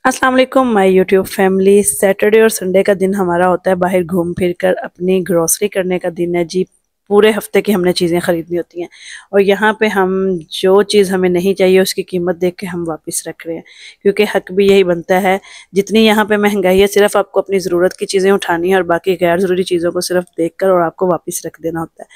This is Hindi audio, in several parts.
अस्सलाम वालेकुम माय यूट्यूब फैमिली। सैटरडे और संडे का दिन हमारा होता है बाहर घूम फिर कर अपनी ग्रोसरी करने का दिन है जी। पूरे हफ्ते की हमने चीज़ें ख़रीदनी होती हैं और यहाँ पे हम जो चीज़ हमें नहीं चाहिए उसकी कीमत देख के हम वापस रख रहे हैं, क्योंकि हक भी यही बनता है। जितनी यहाँ पे महंगाई है, सिर्फ आपको अपनी ज़रूरत की चीज़ें उठानी है और बाकी गैर ज़रूरी चीज़ों को सिर्फ देख कर और आपको वापस रख देना होता है।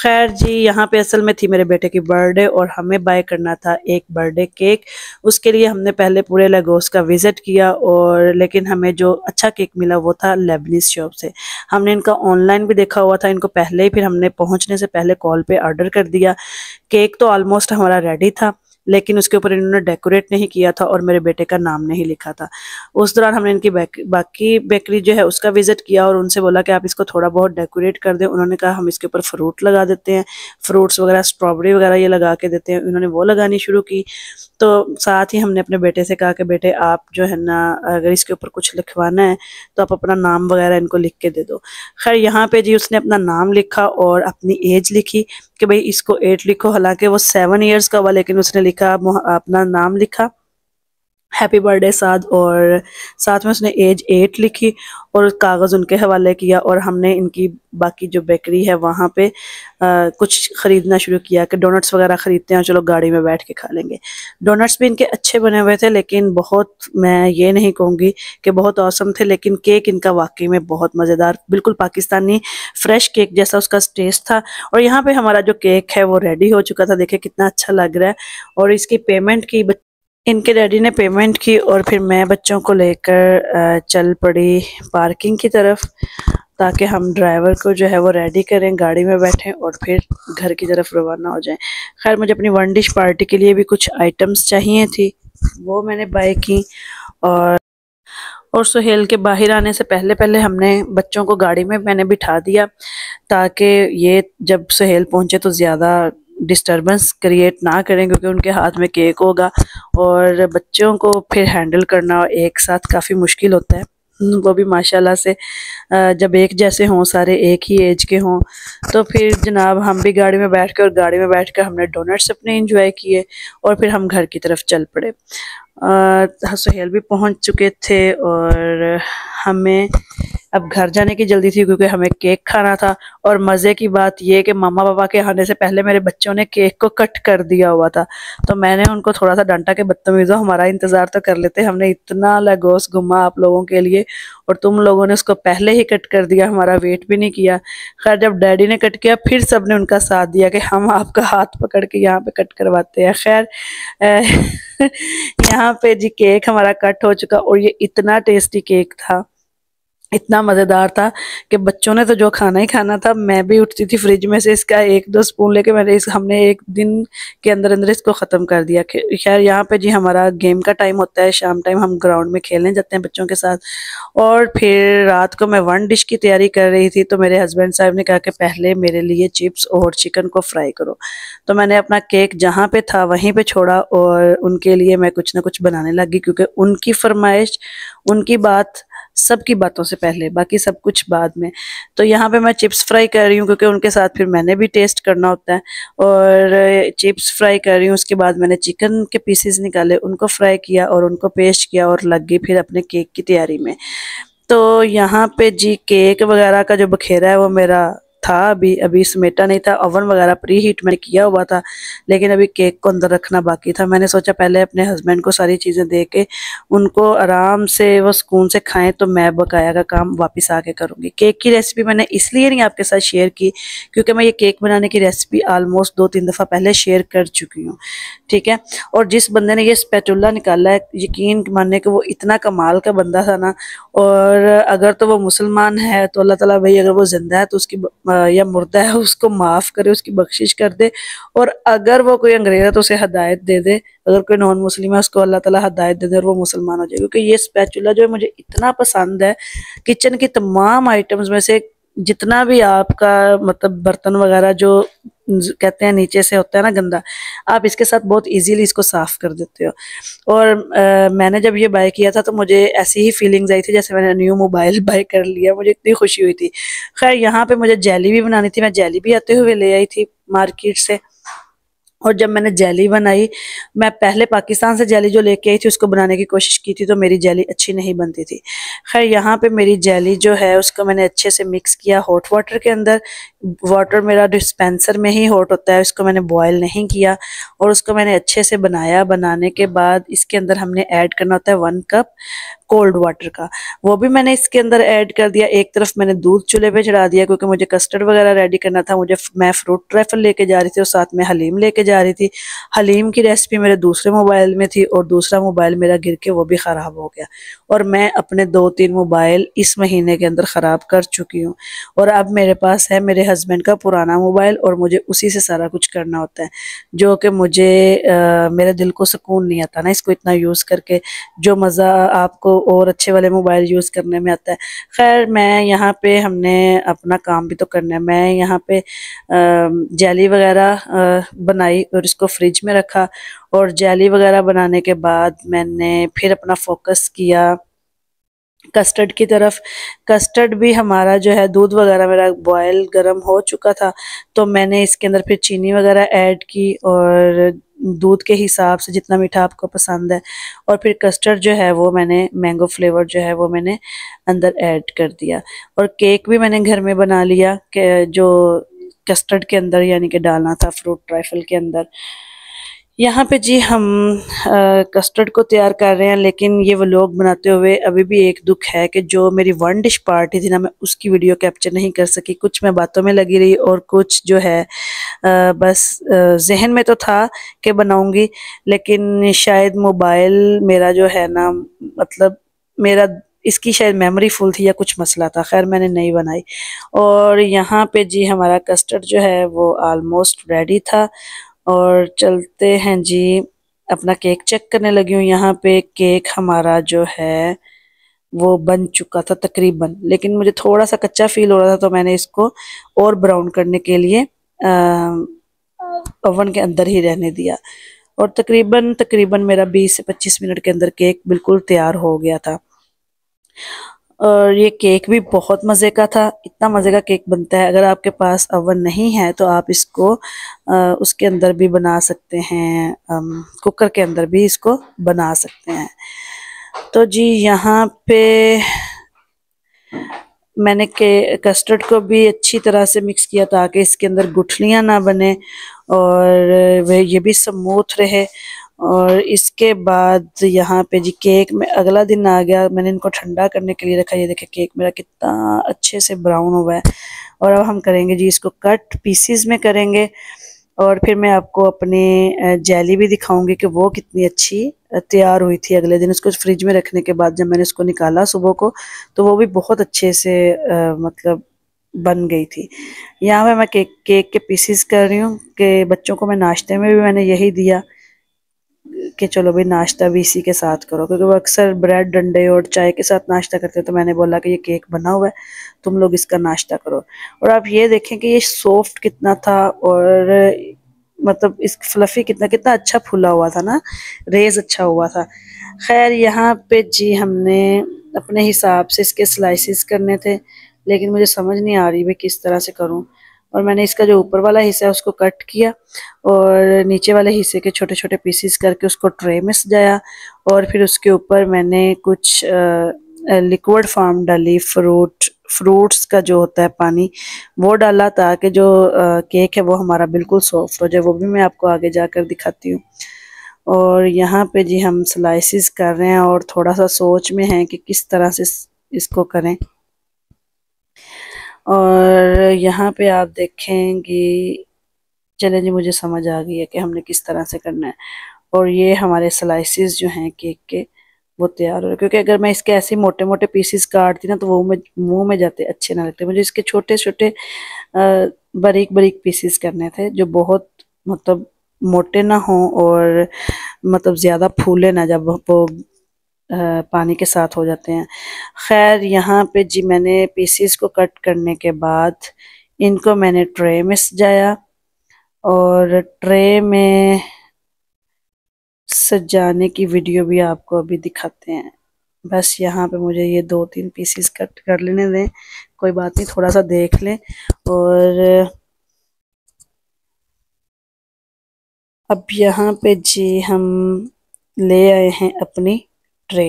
खैर जी, यहाँ पे असल में थी मेरे बेटे की बर्थडे और हमें बाय करना था एक बर्थडे केक। उसके लिए हमने पहले पूरे लेगोस का विज़िट किया और लेकिन हमें जो अच्छा केक मिला वो था लेबनीज़ शॉप से। हमने इनका ऑनलाइन भी देखा हुआ था इनको पहले ही, फिर हमने पहुंचने से पहले कॉल पे ऑर्डर कर दिया। केक तो ऑलमोस्ट हमारा रेडी था, लेकिन उसके ऊपर इन्होंने डेकोरेट नहीं किया था और मेरे बेटे का नाम नहीं लिखा था। उस दौरान हमने इनकी बाकी बेकरी जो है उसका विज़िट किया और उनसे बोला कि आप इसको थोड़ा बहुत डेकोरेट कर दें। उन्होंने कहा हम इसके ऊपर फ्रूट लगा देते हैं, फ्रूट्स वगैरह स्ट्रॉबेरी वगैरह ये लगा के देते हैं। उन्होंने वो लगानी शुरू की। तो साथ ही हमने अपने बेटे से कहा कि बेटे आप जो है ना, अगर इसके ऊपर कुछ लिखवाना है तो आप अपना नाम वगैरह इनको लिख के दे दो। खैर यहाँ पे जी उसने अपना नाम लिखा और अपनी एज लिखी कि भाई इसको 8 लिखो। हालांकि वो 7 ईयर्स का हुआ, लेकिन उसने लिखा, अपना नाम लिखा, हैप्पी बर्थडे साद, और साथ में उसने एज 8 लिखी और कागज़ उनके हवाले किया। और हमने इनकी बाकी जो बेकरी है वहाँ पे कुछ ख़रीदना शुरू किया कि डोनट्स वगैरह ख़रीदते हैं, चलो गाड़ी में बैठ के खा लेंगे। डोनट्स भी इनके अच्छे बने हुए थे, लेकिन बहुत, मैं ये नहीं कहूँगी कि बहुत औसम थे, लेकिन केक इनका वाकई में बहुत मज़ेदार, बिल्कुल पाकिस्तानी फ्रेश केक जैसा उसका टेस्ट था। और यहाँ पे हमारा जो केक है वो रेडी हो चुका था। देखिए कितना अच्छा लग रहा है। और इसकी पेमेंट की, इनके डैडी ने पेमेंट की और फिर मैं बच्चों को लेकर चल पड़ी पार्किंग की तरफ, ताकि हम ड्राइवर को जो है वो रेडी करें, गाड़ी में बैठें और फिर घर की तरफ रवाना हो जाएं। खैर मुझे अपनी 1 डिश पार्टी के लिए भी कुछ आइटम्स चाहिए थी, वो मैंने बाय की। और सुहेल के बाहर आने से पहले पहले हमने बच्चों को गाड़ी में मैंने बिठा दिया, ताकि ये जब सुहेल पहुंचे तो ज़्यादा डिस्टरबेंस क्रिएट ना करें, क्योंकि उनके हाथ में केक होगा और बच्चों को फिर हैंडल करना एक साथ काफ़ी मुश्किल होता है। वो भी माशाल्लाह से जब एक जैसे हों, सारे एक ही एज के हों। तो फिर जनाब हम भी गाड़ी में बैठ कर, और गाड़ी में बैठ कर हमने डोनट्स अपने इंजॉय किए और फिर हम घर की तरफ चल पड़े। सुहेल भी पहुंच चुके थे और हमें अब घर जाने की जल्दी थी, क्योंकि हमें केक खाना था। और मज़े की बात यह कि मामा पापा के आने से पहले मेरे बच्चों ने केक को कट कर दिया हुआ था। तो मैंने उनको थोड़ा सा डांटा कि बदतमीज़ों, हमारा इंतज़ार तो कर लेते, हमने इतना लगोस घुमा आप लोगों के लिए और तुम लोगों ने उसको पहले ही कट कर दिया, हमारा वेट भी नहीं किया। खैर जब डैडी ने कट किया फिर सब ने उनका साथ दिया कि हम आपका हाथ पकड़ के यहाँ पे कट करवाते हैं। खैर यहाँ पे जी केक हमारा कट हो चुका और ये इतना टेस्टी केक था, इतना मज़ेदार था कि बच्चों ने तो जो खाना ही खाना था। मैं भी उठती थी फ्रिज में से इसका 1-2 स्पून लेके, हमने एक दिन के अंदर अंदर इसको ख़त्म कर दिया। खैर यहाँ पे जी हमारा गेम का टाइम होता है, शाम टाइम हम ग्राउंड में खेलने जाते हैं बच्चों के साथ। और फिर रात को मैं 1 डिश की तैयारी कर रही थी, तो मेरे हस्बैंड साहब ने कहा कि पहले मेरे लिए चिप्स और चिकन को फ्राई करो। तो मैंने अपना केक जहाँ पे था वहीं पे छोड़ा और उनके लिए मैं कुछ ना कुछ बनाने लगी, क्योंकि उनकी फरमाइश, उनकी बात सबकी बातों से पहले, बाकी सब कुछ बाद में। तो यहाँ पे मैं चिप्स फ्राई कर रही हूँ, क्योंकि उनके साथ फिर मैंने भी टेस्ट करना होता है। और चिप्स फ्राई कर रही हूँ, उसके बाद मैंने चिकन के पीसेस निकाले, उनको फ्राई किया और उनको पेस्ट किया और लग गई फिर अपने केक की तैयारी में। तो यहाँ पे जी केक वगैरह का जो बखेरा है वो मेरा था, अभी समेटा नहीं था। ओवन वगैरह प्री हीट मैंने किया हुआ था, लेकिन अभी केक को अंदर रखना बाकी था। मैंने सोचा पहले अपने हस्बैंड को सारी चीज़ें दे के उनको आराम से वो सुकून से खाएं, तो मैं बकाया का काम वापस आके करूँगी। केक की रेसिपी मैंने इसलिए नहीं आपके साथ शेयर की, क्योंकि मैं ये केक बनाने की रेसिपी आलमोस्ट 2-3 दफ़ा पहले शेयर कर चुकी हूँ, ठीक है। और जिस बंदे ने ये स्पैटुला निकाला है, यकीन मानने कि वो इतना कमाल का बंदा था ना। और अगर तो वो मुसलमान है तो अल्लाह ताला भाई, अगर वो जिंदा है तो उसकी या मुर्दा है उसको माफ़ करे, उसकी बख्शिश कर दे। और अगर वो कोई अंग्रेज़ है तो उसे हिदायत दे दे, अगर कोई नॉन मुस्लिम है उसको अल्लाह ताला हिदायत दे दे और वो मुसलमान हो जाए। क्योंकि ये स्पैचुला जो है मुझे इतना पसंद है, किचन की तमाम आइटम्स में से जितना भी आपका मतलब बर्तन वगैरह जो कहते हैं नीचे से होता है ना गंदा, आप इसके साथ बहुत इजीली इसको साफ़ कर देते हो। और मैंने जब ये बाय किया था तो मुझे ऐसी ही फीलिंग्स आई थी जैसे मैंने न्यू मोबाइल बाय कर लिया, मुझे इतनी खुशी हुई थी। खैर यहाँ पे मुझे जेली भी बनानी थी, मैं जेली भी आते हुए ले आई थी मार्केट से। और जब मैंने जेली बनाई, मैं पहले पाकिस्तान से जेली जो लेके आई थी उसको बनाने की कोशिश की थी, तो मेरी जेली अच्छी नहीं बनती थी। खैर यहाँ पे मेरी जेली जो है उसको मैंने अच्छे से मिक्स किया हॉट वाटर के अंदर। वाटर मेरा डिस्पेंसर में ही हॉट होता है, उसको मैंने बॉयल नहीं किया, और उसको मैंने अच्छे से बनाया। बनाने के बाद इसके अंदर हमने ऐड करना होता है 1 कप कोल्ड वाटर का, वो भी मैंने इसके अंदर ऐड कर दिया। एक तरफ मैंने दूध चूल्हे पे चढ़ा दिया क्योंकि मुझे कस्टर्ड वगैरह रेडी करना था। मैं फ्रूट ट्रैफल लेके जा रही थी और साथ में हलीम लेके जा रही थी। हलीम की रेसिपी मेरे दूसरे मोबाइल में थी और दूसरा मोबाइल मेरा गिर के वो भी ख़राब हो गया, और मैं अपने 2-3 मोबाइल इस महीने के अंदर ख़राब कर चुकी हूँ। और अब मेरे पास है मेरे हस्बैंड का पुराना मोबाइल, और मुझे उसी से सारा कुछ करना होता है, जो कि मुझे मेरे दिल को सुकून नहीं आता ना इसको इतना यूज़ करके, जो मज़ा आपको और अच्छे वाले मोबाइल यूज़ करने में आता है। खैर मैं यहाँ पे हमने अपना काम भी तो करना है। मैं यहाँ पे जेली वगैरह बनाई और इसको फ्रिज में रखा, और जेली वगैरह बनाने के बाद मैंने फिर अपना फोकस किया कस्टर्ड की तरफ। कस्टर्ड भी हमारा जो है दूध वगैरह मेरा बॉयल गर्म हो चुका था, तो मैंने इसके अंदर फिर चीनी वगैरह ऐड की, और दूध के हिसाब से जितना मीठा आपको पसंद है, और फिर कस्टर्ड जो है वो मैंने मैंगो फ्लेवर जो है वो मैंने अंदर ऐड कर दिया। और केक भी मैंने घर में बना लिया कि जो कस्टर्ड के अंदर यानी कि डालना था फ्रूट ट्राइफल के अंदर। यहाँ पे जी हम कस्टर्ड को तैयार कर रहे हैं, लेकिन ये व्लॉग बनाते हुए अभी भी एक दुख है कि जो मेरी वन डिश पार्टी थी ना, मैं उसकी वीडियो कैप्चर नहीं कर सकी। कुछ मैं बातों में लगी रही और कुछ जो है बस जहन में तो था कि बनाऊंगी, लेकिन शायद मोबाइल मेरा जो है ना, मतलब मेरा इसकी शायद मेमोरी फुल थी या कुछ मसला था। खैर मैंने नहीं बनाई। और यहाँ पे जी हमारा कस्टर्ड जो है वो ऑलमोस्ट रेडी था, और चलते हैं जी अपना केक चेक करने लगी हूँ। यहाँ पे केक हमारा जो है वो बन चुका था तकरीबन, लेकिन मुझे थोड़ा सा कच्चा फील हो रहा था, तो मैंने इसको और ब्राउन करने के लिए ओवन के अंदर ही रहने दिया, और तकरीबन तकरीबन मेरा 20 से 25 मिनट के अंदर केक बिल्कुल तैयार हो गया था। और ये केक भी बहुत मज़े का था। इतना मज़े का केक बनता है, अगर आपके पास ओवन नहीं है तो आप इसको उसके अंदर भी बना सकते हैं, कुकर के अंदर भी इसको बना सकते हैं। तो जी यहाँ पे मैंने के कस्टर्ड को भी अच्छी तरह से मिक्स किया ताकि इसके अंदर गुठलियाँ ना बने और वह ये भी स्मूथ रहे। और इसके बाद यहाँ पे जी केक में अगला दिन आ गया, मैंने इनको ठंडा करने के लिए रखा। ये देखे केक मेरा कितना अच्छे से ब्राउन हुआ है। और अब हम करेंगे जी इसको कट पीसीज में करेंगे, और फिर मैं आपको अपनी जेली भी दिखाऊंगी कि वो कितनी अच्छी तैयार हुई थी। अगले दिन उसको फ्रिज में रखने के बाद जब मैंने इसको निकाला सुबह को, तो वो भी बहुत अच्छे से मतलब बन गई थी। यहाँ पे मैं केक के पीसीस कर रही हूँ कि बच्चों को मैं नाश्ते में भी मैंने यही दिया कि चलो भाई नाश्ता भी इसी के साथ करो, क्योंकि वो अक्सर ब्रेड डंडे और चाय के साथ नाश्ता करते हैं। तो मैंने बोला कि ये केक बना हुआ है, तुम लोग इसका नाश्ता करो। और आप ये देखें कि ये सॉफ्ट कितना था, और मतलब इस फ्लफी कितना कितना अच्छा फूला हुआ था ना, रेज अच्छा हुआ था। खैर यहाँ पे जी हमने अपने हिसाब से इसके स्लाइसिस करने थे, लेकिन मुझे समझ नहीं आ रही भाई किस तरह से करूँ। और मैंने इसका जो ऊपर वाला हिस्सा है उसको कट किया, और नीचे वाले हिस्से के छोटे छोटे पीसीस करके उसको ट्रे में सजाया, और फिर उसके ऊपर मैंने कुछ लिक्विड फॉर्म डाली, फ्रूट्स का जो होता है पानी वो डाला, ताकि जो केक है वो हमारा बिल्कुल सॉफ्ट हो जाए। वो भी मैं आपको आगे जाकर दिखाती हूँ। और यहाँ पे जी हम स्लाइसिस कर रहे हैं, और थोड़ा सा सोच में है कि किस तरह से इसको करें। और यहाँ पे आप देखेंगे, चले जी मुझे समझ आ गई है कि हमने किस तरह से करना है। और ये हमारे स्लाइसिस जो हैं केक के वो तैयार हो रहे, क्योंकि अगर मैं इसके ऐसे मोटे मोटे पीसेस काटती ना तो वो मुंह में जाते अच्छे ना लगते। मुझे इसके छोटे छोटे बारीक बारीक पीसेस करने थे, जो बहुत मतलब मोटे ना हों और मतलब ज़्यादा फूले ना जब वो पानी के साथ हो जाते हैं। खैर यहाँ पे जी मैंने पीसेस को कट करने के बाद इनको मैंने ट्रे में सजाया, और ट्रे में सजाने की वीडियो भी आपको अभी दिखाते हैं। बस यहाँ पे मुझे ये 2-3 पीसेस कट कर लेने दें, कोई बात नहीं, थोड़ा सा देख लें। और अब यहाँ पे जी हम ले आए हैं अपनी ट्रे।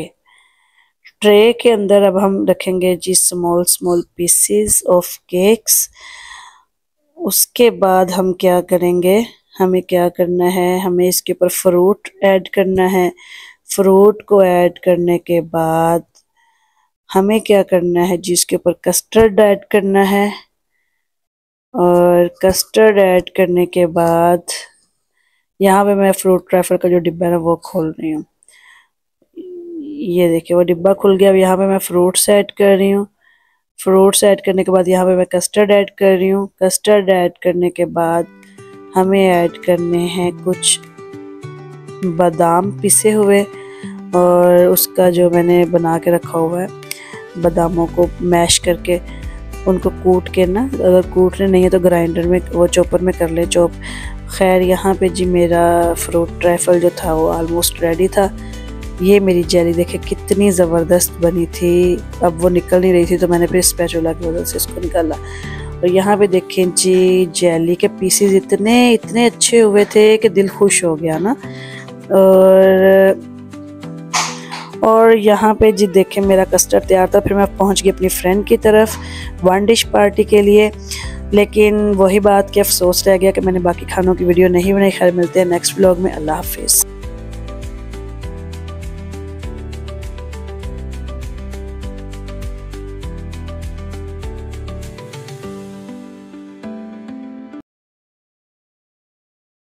ट्रे के अंदर अब हम रखेंगे जी small small pieces of cakes. उसके बाद हम क्या करेंगे, हमें क्या करना है, हमें इसके ऊपर फ्रूट ऐड करना है। फ्रूट को ऐड करने के बाद हमें क्या करना है जी, इसके ऊपर कस्टर्ड ऐड करना है। और कस्टर्ड ऐड करने के बाद यहाँ पे मैं फ्रूट ट्रैफल का जो डिब्बा है ना वो खोल रही हूँ। ये देखिए वो डिब्बा खुल गया। अब यहाँ पे मैं फ्रूट्स ऐड कर रही हूँ। फ्रूट्स ऐड करने के बाद यहाँ पे मैं कस्टर्ड ऐड कर रही हूँ। कस्टर्ड ऐड करने के बाद हमें ऐड करने हैं कुछ बादाम पिसे हुए, और उसका जो मैंने बना के रखा हुआ है, बादामों को मैश करके उनको कूट के ना, अगर कूटने नहीं है तो ग्राइंडर में वो चॉपर में कर ले चॉप। खैर यहाँ पे जी मेरा फ्रूट ट्रैफल जो था वो ऑलमोस्ट रेडी था। ये मेरी जेली देखे कितनी ज़बरदस्त बनी थी। अब वो निकल नहीं रही थी तो मैंने फिर स्पैचुला की मदद से इसको निकाला। और यहाँ पे देखें जी जेली के पीसेस इतने अच्छे हुए थे कि दिल खुश हो गया ना। और यहाँ पे जी देखें मेरा कस्टर्ड तैयार था। फिर मैं पहुँच गई अपनी फ्रेंड की तरफ 1 डिश पार्टी के लिए। लेकिन वही बात कि अफसोस रह गया कि मैंने बाकी खानों की वीडियो नहीं बनाई। खैर मिलते हैं नेक्स्ट व्लॉग में। अल्लाह हाफिज़।